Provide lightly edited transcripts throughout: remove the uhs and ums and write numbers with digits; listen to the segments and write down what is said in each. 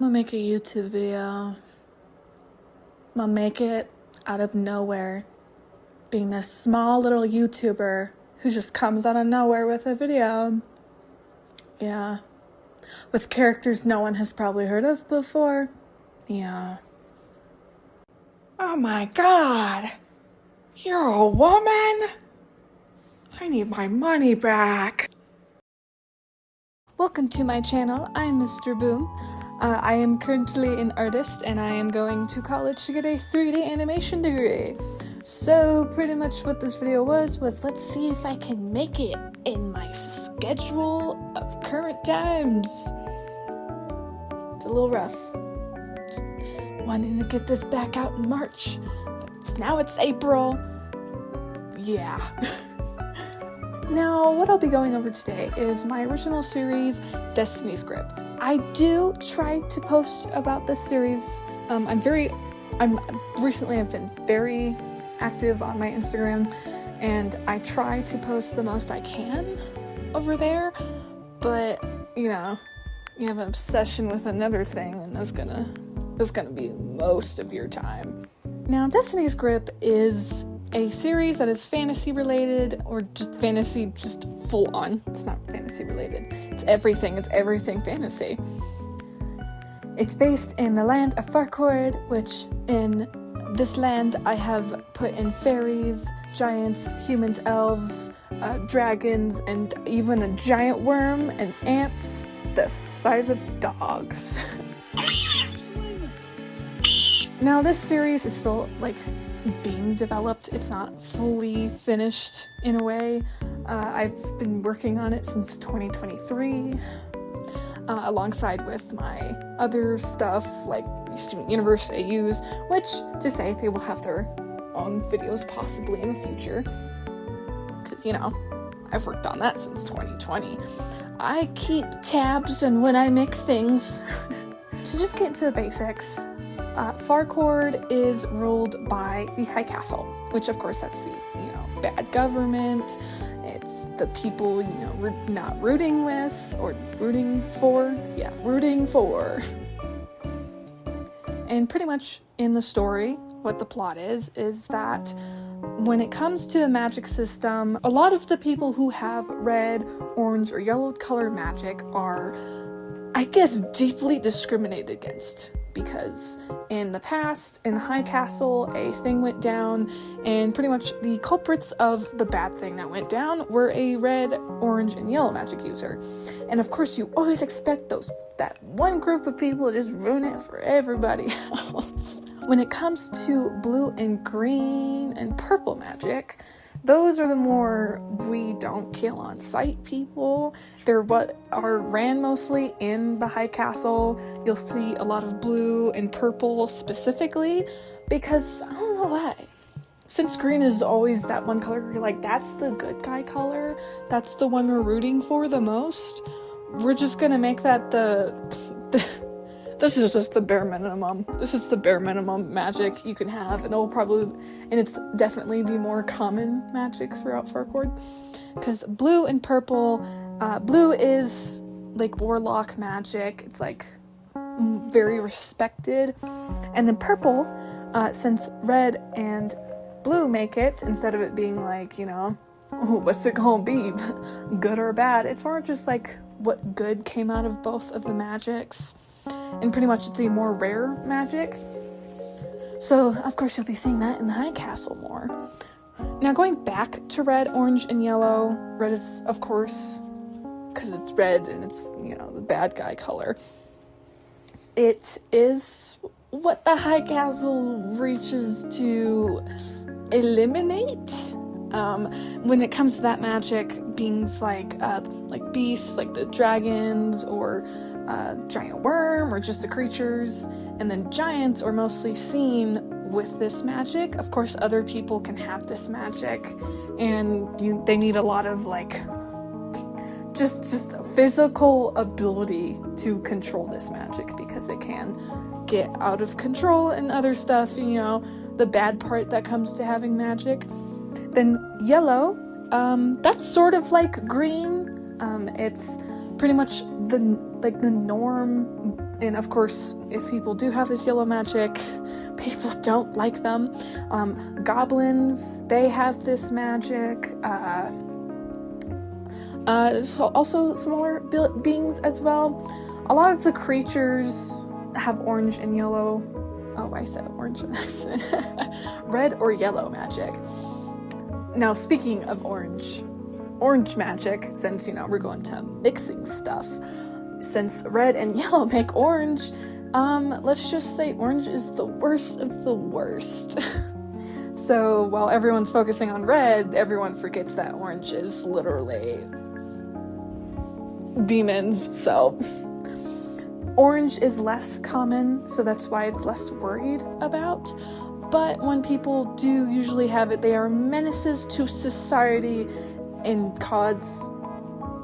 gonna make a YouTube video. I'm gonna make it out of nowhere. Being this small little YouTuber who just comes out of nowhere with a video. Yeah. With characters no one has probably heard of before. Yeah. Oh my god! You're a woman? I need my money back. Welcome to my channel. I'm Mr. Boum. I am currently an artist and I am going to college to get a 3D animation degree. So pretty much what this video was let's see if I can make it in my schedule of current times. It's a little rough. Just wanting to get this back out in March, but now it's April. Yeah. Now, what I'll be going over today is my original series, Destiny's Grip. I do try to post about this series. Recently I've been very active on my Instagram, and I try to post the most I can over there, but, you know, you have an obsession with another thing, and that's gonna be most of your time. Now, Destiny's Grip is a series that is fantasy related, or just fantasy, just full on. It's not fantasy related. It's everything fantasy. It's based in the land of Farcord, which in this land I have put in fairies, giants, humans, elves, dragons, and even a giant worm and ants the size of dogs. Now, this series is still, being developed. It's not fully finished in a way. I've been working on it since 2023, alongside with my other stuff, like Student Universe AUs, which, to say, they will have their own videos possibly in the future. Because, you know, I've worked on that since 2020. I keep tabs on when I make things. To just get into the basics, Farcord is ruled by the High Castle, which of course that's the, bad government. It's the people, we're not rooting with, or rooting for. Yeah, rooting for. And pretty much in the story, what the plot is that when it comes to the magic system, a lot of the people who have red, orange, or yellow color magic are, I guess, deeply discriminated against. Because in the past, in the High Castle, a thing went down, and pretty much the culprits of the bad thing that went down were a red, orange, and yellow magic user. And of course, you always expect that one group of people to just ruin it for everybody else. When it comes to blue and green and purple magic, those are the more we don't kill on sight people. They're what are ran mostly in the High Castle. You'll see a lot of blue and purple specifically, because I don't know why. Since green is always that one color you're like, that's the good guy color, that's the one we're rooting for the most, we're just gonna make that this is just the bare minimum. This is the bare minimum magic you can have, and it's definitely the more common magic throughout Farcord. Because blue and purple, blue is warlock magic. It's very respected. And then purple, since red and blue make it, instead of it being what's it gonna be, good or bad, it's more just what good came out of both of the magics. And pretty much it's a more rare magic. So, of course, you'll be seeing that in the High Castle more. Now, going back to red, orange, and yellow, red is, of course, because it's red and it's, the bad guy color. It is what the High Castle reaches to eliminate. When it comes to that magic, beings like beasts, like the dragons, or giant worm, or just the creatures, and then giants are mostly seen with this magic. Of course, other people can have this magic, and they need a lot of just physical ability to control this magic, because it can get out of control and other stuff, the bad part that comes to having magic. Then yellow, that's sort of like green. It's pretty much the norm. And of course, if people do have this yellow magic, people don't like them. Goblins, they have this magic. Also smaller beings as well. A lot of the creatures have orange and yellow. Oh, I said orange. Red or yellow magic. Now, speaking of orange magic, since, we're going to mixing stuff, since red and yellow make orange, let's just say orange is the worst of the worst. So while everyone's focusing on red, everyone forgets that orange is literally demons. So orange is less common, so that's why it's less worried about. But when people do usually have it, they are menaces to society and cause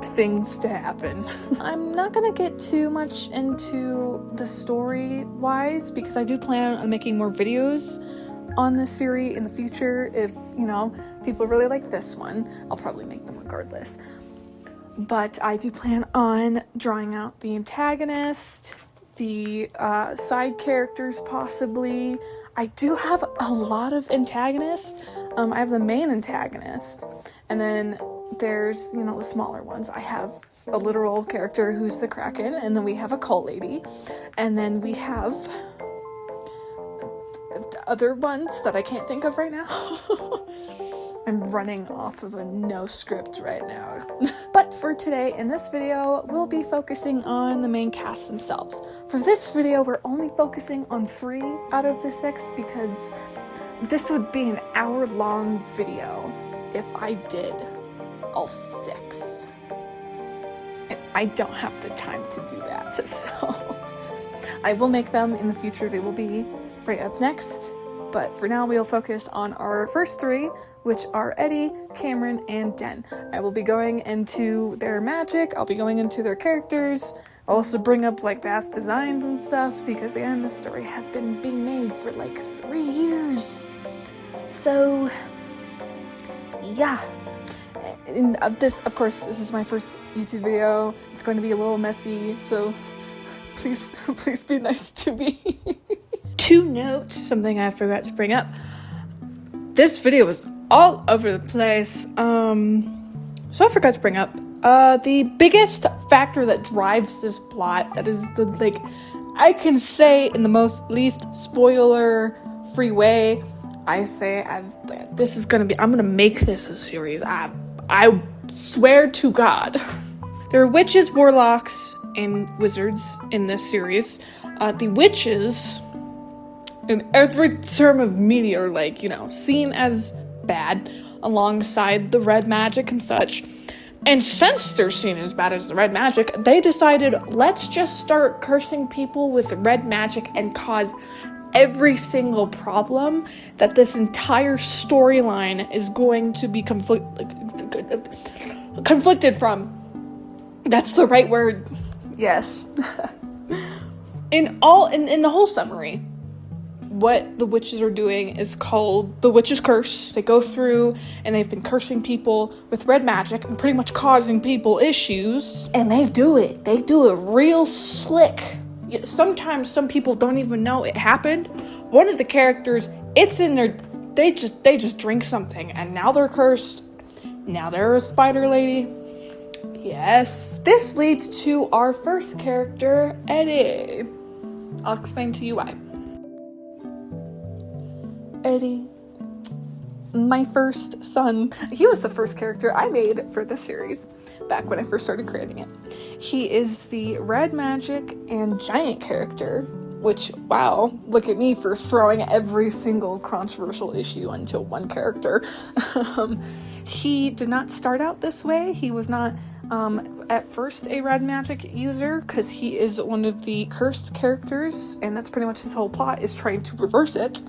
things to happen. I'm not gonna get too much into the story-wise, because I do plan on making more videos on this series in the future. If, people really like this one, I'll probably make them regardless. But I do plan on drawing out the antagonist, the side characters possibly. I do have a lot of antagonists. I have the main antagonist, and then there's, the smaller ones. I have a literal character who's the Kraken, and then we have a cult lady, and then we have other ones that I can't think of right now. I'm running off of a no script right now. But for today, in this video, we'll be focusing on the main cast themselves. For this video, we're only focusing on 3 out of the 6 because this would be an hour-long video if I did all 6. And I don't have the time to do that, so I will make them in the future. They will be right up next. But for now, we'll focus on our first 3, which are Eddy, Cameron, and Den. I will be going into their magic, I'll be going into their characters, I'll also bring up, past designs and stuff, because, again, this story has been being made for, 3 years. So, yeah. And this is my first YouTube video. It's going to be a little messy, so please be nice to me. To note, something I forgot to bring up, this video was all over the place, so I forgot to bring up, the biggest factor that drives this plot, that is I can say in the least spoiler-free way, I say, I'm gonna make this a series, I swear to God. There are witches, warlocks, and wizards in this series. The witches, in every term of media, are, seen as bad alongside the red magic and such. And since they're seen as bad as the red magic, they decided, let's just start cursing people with red magic and cause every single problem that this entire storyline is going to be conflicted from. That's the right word. Yes. In the whole summary, what the witches are doing is called the witch's curse. They go through and they've been cursing people with red magic and pretty much causing people issues. And they do it real slick. Sometimes some people don't even know it happened. One of the characters, it's in their, they just drink something and now they're cursed. Now they're a spider lady. Yes. This leads to our first character, Eddy. I'll explain to you why. Eddy, my first son, he was the first character I made for this series back when I first started creating it. He is the red magic and giant character, which, wow, look at me for throwing every single controversial issue into one character. He did not start out this way. He was not at first a red magic user, because he is one of the cursed characters, and that's pretty much his whole plot, is trying to reverse it.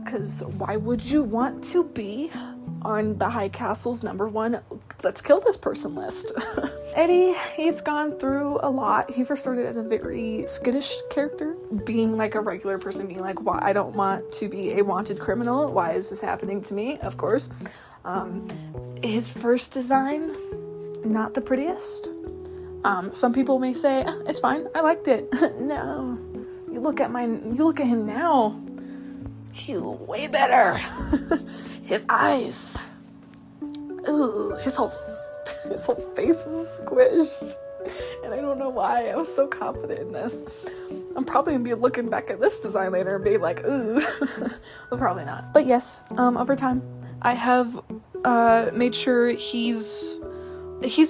Because why would you want to be on the High Castle's #1 let's kill this person list? Eddy, he's gone through a lot. He first started as a very skittish character, being like a regular person, being like, why, I don't want to be a wanted criminal. Why is this happening to me? Of course. His first design, not the prettiest. Some people may say, it's fine, I liked it. No, you look at him now. He's way better. His eyes. Ooh, his whole face was squished. And I don't know why. I was so confident in this. I'm probably gonna be looking back at this design later and be like, ooh. Well, probably not. But yes, over time, I have made sure he's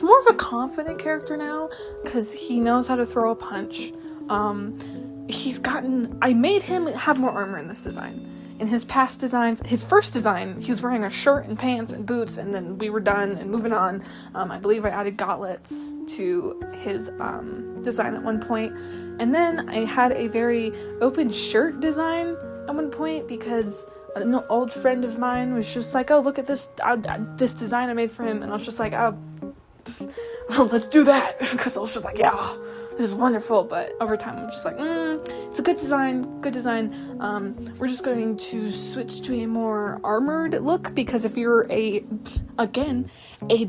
more of a confident character now, because he knows how to throw a punch. I made him have more armor in this design. In his past designs, his first design, he was wearing a shirt and pants and boots, and then we were done and moving on. I believe I added gauntlets to his design at one point. And then I had a very open shirt design at one point, because an old friend of mine was just like, oh, look at this design I made for him. And I was just like, oh, let's do that. Because I was just like, yeah, this is wonderful. But over time, I'm just like, it's a good design. We're just going to switch to a more armored look, because if you're a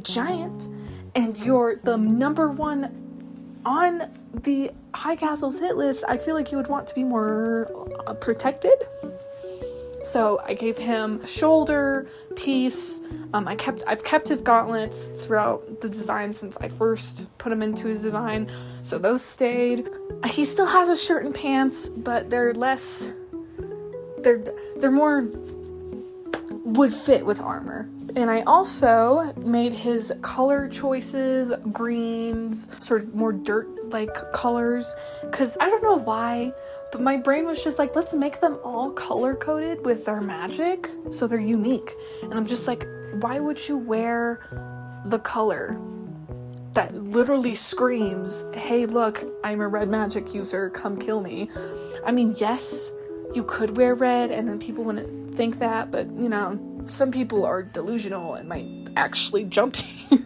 giant and you're the number one on the High Castle's hit list, I feel like you would want to be more protected. So I gave him a shoulder piece. I've kept his gauntlets throughout the design since I first put him into his design, so those stayed. He still has a shirt and pants, but they're more would fit with armor. And I also made his color choices greens, sort of more dirt-like colors, because I don't know why, but my brain was just like, let's make them all color-coded with their magic so they're unique. And I'm just like, why would you wear the color that literally screams, hey, look, I'm a red magic user, come kill me? I mean, yes, you could wear red and then people wouldn't think that, but, you know, some people are delusional and might actually jump you.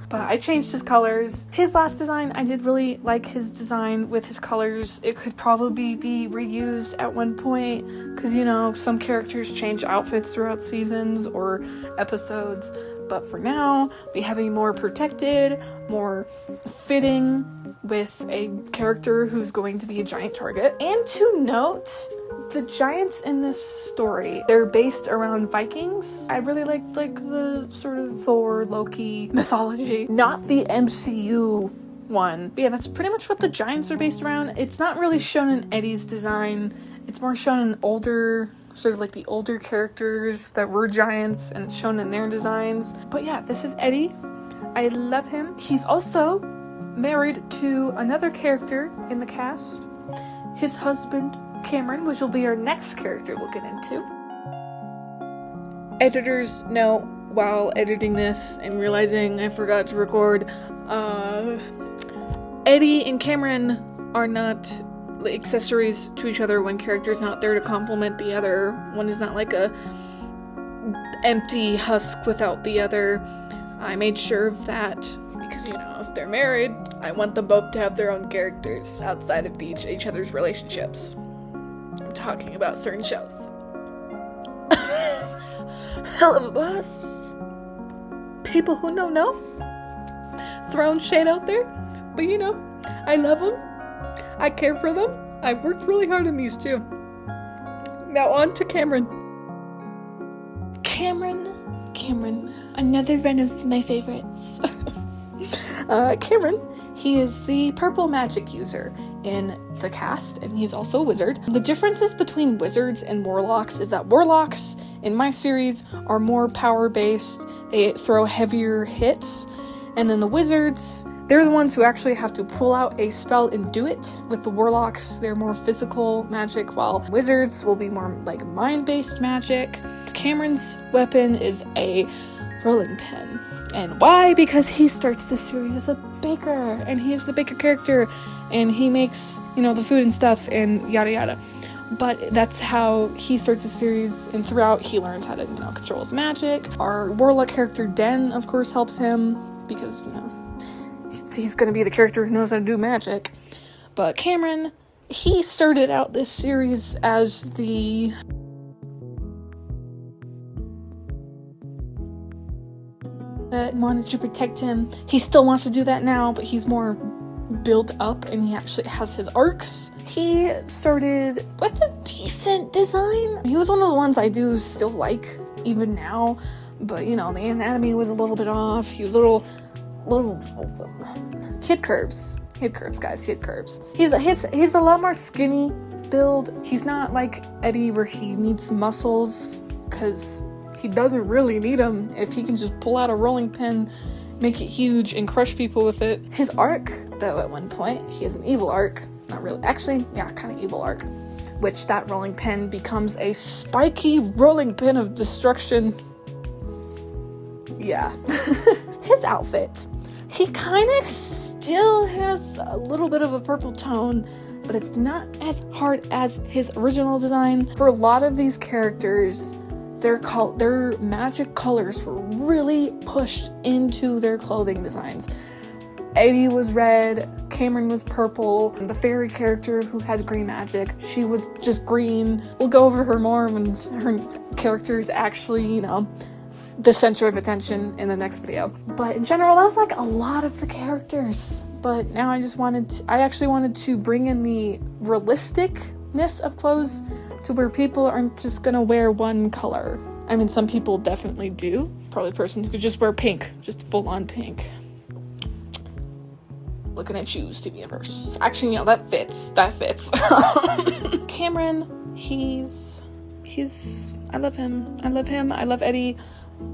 But I changed his colors. His last design, I did really like his design with his colors. It could probably be reused at one point, because, you know, some characters change outfits throughout seasons or episodes. But for now, we have a more protected, more fitting with a character who's going to be a giant target. And to note, the giants in this story, they're based around Vikings. I really like the sort of Thor, Loki mythology, not the MCU one. But yeah, that's pretty much what the giants are based around. It's not really shown in Eddy's design. It's more shown in older, sort of like the older characters that were giants, and it's shown in their designs. But yeah, this is Eddy. I love him. He's also married to another character in the cast, his husband Cameron, which will be our next character we'll get into. Editors know while editing this and realizing I forgot to record, Eddy and Cameron are not accessories to each other. One character is not there to complement the other. One is not like a empty husk without the other. I made sure of that because, you know, if they're married, I want them both to have their own characters outside of each other's relationships. I'm talking about certain shows. Hell of a boss. People who know. Throwing shade out there. But you know, I love them. I care for them. I worked really hard on these too. Now on to Cameron. Cameron. Another one of my favorites. Cameron, he is the purple magic user in the cast, and he's also a wizard. The differences between wizards and warlocks is that warlocks in my series are more power-based. They throw heavier hits, and then the wizards, they're the ones who actually have to pull out a spell and do it. With the warlocks, they're more physical magic, while wizards will be more like mind-based magic. Cameron's weapon is a rolling pin. And why? Because he starts this series as a baker, and he is the baker character, and he makes, you know, the food and stuff, and yada yada. But that's how he starts the series, and throughout he learns how to, you know, control his magic. Our warlock character, Den, of course, helps him, because, you know, he's gonna be the character who knows how to do magic. But Cameron, he started out this series as the wanted to protect him. He still wants to do that now, but he's more built up and he actually has his arcs. He started with a decent design. He was one of the ones I do still like even now, but you know, the anatomy was a little bit off. He was little he had curves, guys. He had curves. He's a lot more skinny build. He's not like Eddy where he needs muscles, because he doesn't really need them if he can just pull out a rolling pin, make it huge, and crush people with it. His arc, though, at one point, he has an evil arc. Not really. Actually, yeah, kind of evil arc. Which that rolling pin becomes a spiky rolling pin of destruction. Yeah. His outfit. He kind of still has a little bit of a purple tone, but it's not as hard as his original design. For a lot of these characters, their magic colors were really pushed into their clothing designs. Eddy was red, Cameron was purple, and the fairy character who has green magic, she was just green. We'll go over her more when her character is actually, you know, the center of attention in the next video. But in general, that was like a lot of the characters. But now I actually wanted to bring in the realisticness of clothes to where people aren't just gonna wear one color. I mean, some people definitely do. Probably a person who could just wear pink, just full on pink. Looking at you, Stevie Universe. Actually, you know, that fits. Cameron, I love him. I love Eddy.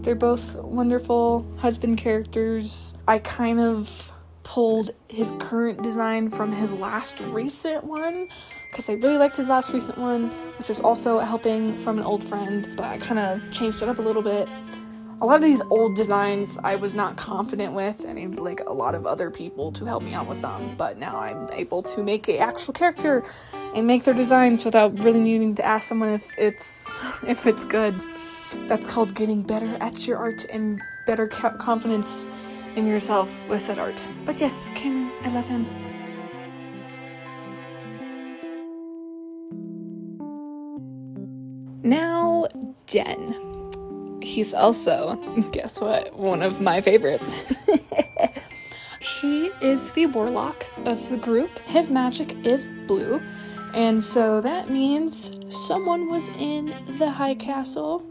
They're both wonderful husband characters. I kind of pulled his current design from his last recent one, because I really liked his last recent one, which was also helping from an old friend, but I kind of changed it up a little bit. A lot of these old designs I was not confident with. I needed like a lot of other people to help me out with them, but now I'm able to make an actual character and make their designs without really needing to ask someone if it's good. That's called getting better at your art and better confidence in yourself with that art. But yes, Cameron, I love him. Now, Den. He's also, guess what, one of my favorites. He is the warlock of the group. His magic is blue, and so that means someone was in the High Castle.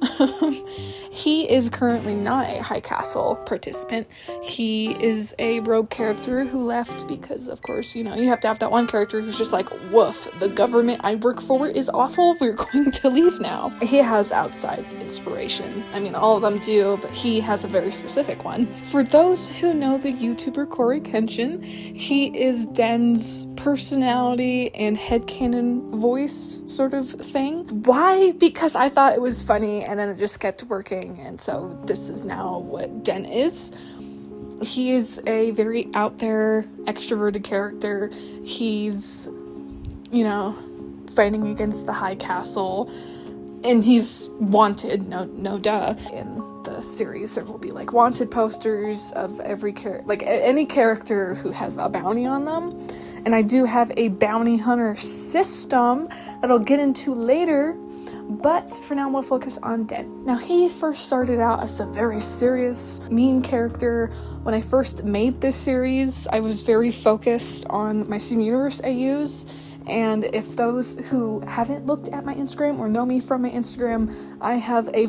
He is currently not a High Castle participant. He is a rogue character who left because, of course, you know, you have to have that one character who's just like, woof, the government I work for is awful, we're going to leave now. He has outside inspiration. I mean, all of them do, but he has a very specific one. For those who know the YouTuber Corey Kenshin, he is Den's personality and headcanon voice sort of thing. Why? Because I thought it was funny, and then it just kept working, and so this is now what Den is. He is a very out there, extroverted character. He's, you know, fighting against the High Castle, and he's wanted, no duh. In the series, there will be like wanted posters of every any character who has a bounty on them. And I do have a bounty hunter system that I'll get into later, but for now we'll focus on Den. Now, he first started out as a very serious, mean character. When I first made this series, I was very focused on my Steven Universe AUs, and if those who haven't looked at my Instagram or know me from my Instagram, I have a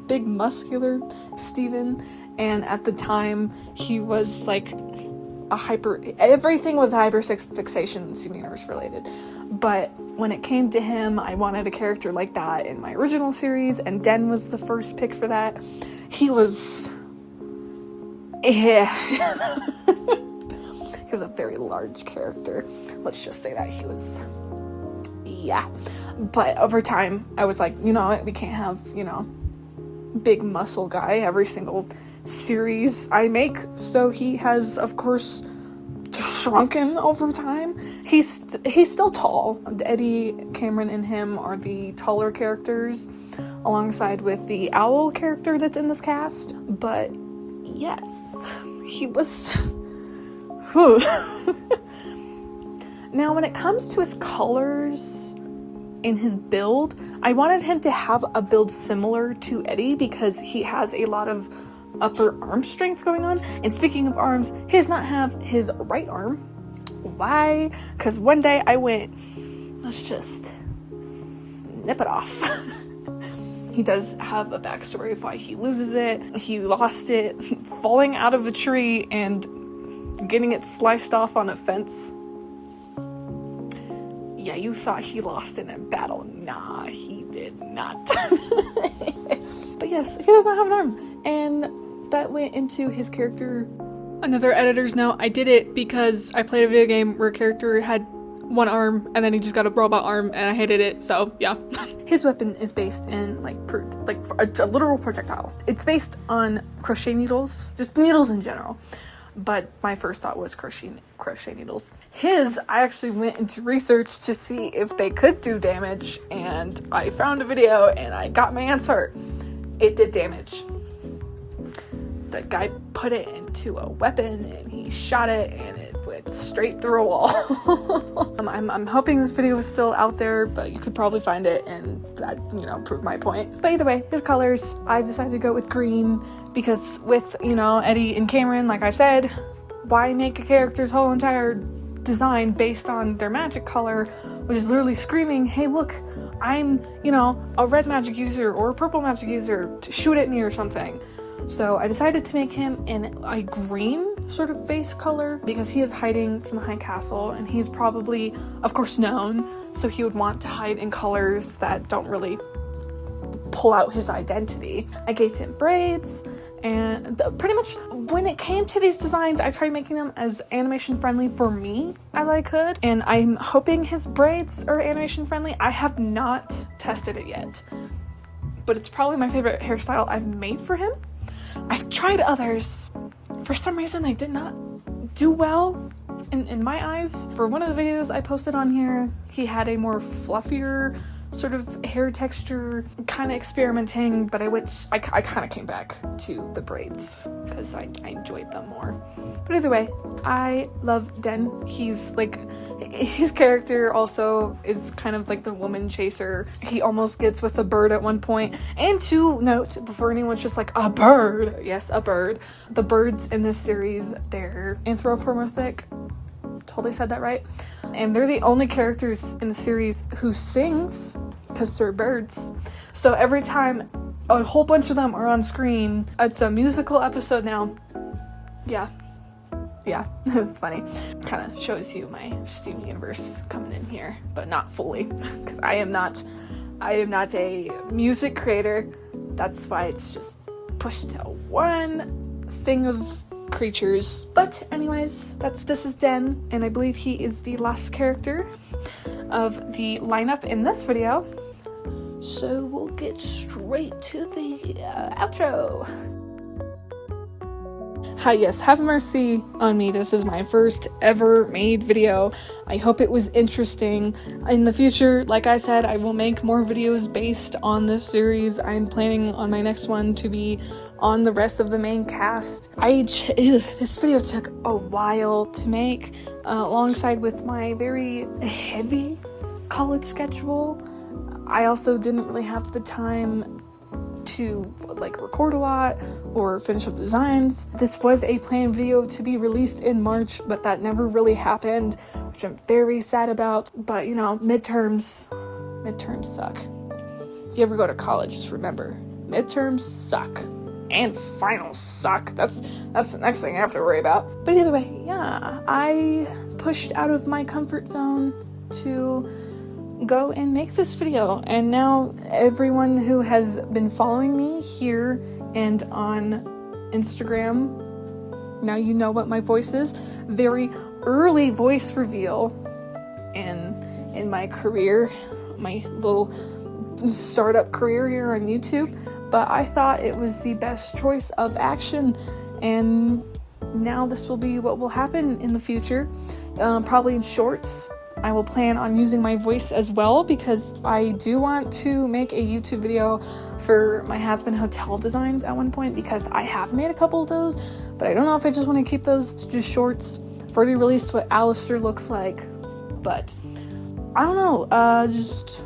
big muscular Steven, and at the time, he was like everything was hyper-fixation Steven Universe related. But when it came to him, I wanted a character like that in my original series, and Den was the first pick for that. He was... He was a very large character. Let's just say that he was... Yeah. But over time, I was like, you know what? We can't have, you know, big muscle guy every single series I make. So he has, of course, shrunken over time. He's still tall. Eddy, Cameron, and him are the taller characters, alongside with the owl character that's in this cast. But yes, he was... Now, when it comes to his colors and his build, I wanted him to have a build similar to Eddy because he has a lot of upper arm strength going on. And speaking of arms, he does not have his right arm. Why? Because one day I went, let's just nip it off. He does have a backstory of why he loses it. He lost it falling out of a tree and getting it sliced off on a fence. Yeah, you thought he lost in a battle. Nah, he did not. But yes, he does not have an arm. And that went into his character. Another editor's note, I did it because I played a video game where a character had one arm and then he just got a robot arm and I hated it, so yeah. His weapon is based in like a literal projectile. It's based on crochet needles, just needles in general. But my first thought was crochet needles. His, I actually went into research to see if they could do damage, and I found a video and I got my answer. It did damage. The guy put it into a weapon and he shot it and it went straight through a wall. I'm hoping this video is still out there, but you could probably find it and that, proved my point. But either way, his colors, I decided to go with green because with, Eddy and Cameron, like I said, why make a character's whole entire design based on their magic color, which is literally screaming, hey look, I'm, a red magic user or a purple magic user, shoot at me or something. So I decided to make him in a green sort of base color because he is hiding from the High Castle and he's probably, of course, known, so he would want to hide in colors that don't really pull out his identity. I gave him braids, and pretty much when it came to these designs, I tried making them as animation friendly for me as I could, and I'm hoping his braids are animation friendly. I have not tested it yet, but it's probably my favorite hairstyle I've made for him. I've tried others. For some reason, they did not do well in my eyes. For one of the videos I posted on here, he had a more fluffier sort of hair texture, kind of experimenting, but I kind of came back to the braids because I enjoyed them more. But either way, I love Den. He's like, his character also is kind of like the woman chaser. He almost gets with a bird at one point. And to note, before anyone's just like, a bird, yes, a bird. The birds in this series, they're anthropomorphic. Totally said that right. And they're the only characters in the series who sings because they're birds. So every time a whole bunch of them are on screen, it's a musical episode now. Yeah, it's funny. Kind of shows you my Steam universe coming in here, but not fully, because I am not a music creator. That's why it's just pushed to one thing of creatures. But anyways, this is Den, and I believe he is the last character of the lineup in this video. So we'll get straight to the outro. Hi, yes, have mercy on me. This is my first ever made video. I hope it was interesting. In the future, like I said, I will make more videos based on this series. I'm planning on my next one to be on the rest of the main cast. This video took a while to make, alongside with my very heavy college schedule. I also didn't really have the time to record a lot or finish up designs. This was a planned video to be released in March, but that never really happened, which I'm very sad about. But midterms suck. If you ever go to college, just remember, midterms suck. And finals suck. That's the next thing I have to worry about. But either way, yeah, I pushed out of my comfort zone to go and make this video, and now everyone who has been following me here and on Instagram, now you know what my voice is. Very early voice reveal in my career, my little startup career here on YouTube, but I thought it was the best choice of action, and now this will be what will happen in the future, probably in shorts. I will plan on using my voice as well because I do want to make a YouTube video for my Has Been Hotel designs at one point, because I have made a couple of those, but I don't know if I just want to keep those to just shorts. I've already released what Alistair looks like, but I don't know. Just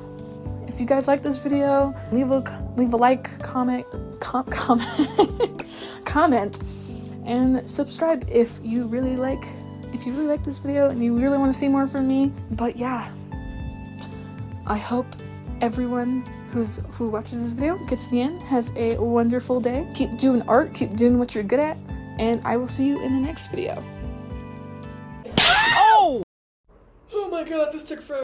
if you guys like this video, leave a like, comment comment, and subscribe if you really like this video and you really want to see more from me. But yeah, I hope everyone who watches this video gets to the end has a wonderful day. Keep doing art, keep doing what you're good at, and I will see you in the next video. Oh my god, this took forever.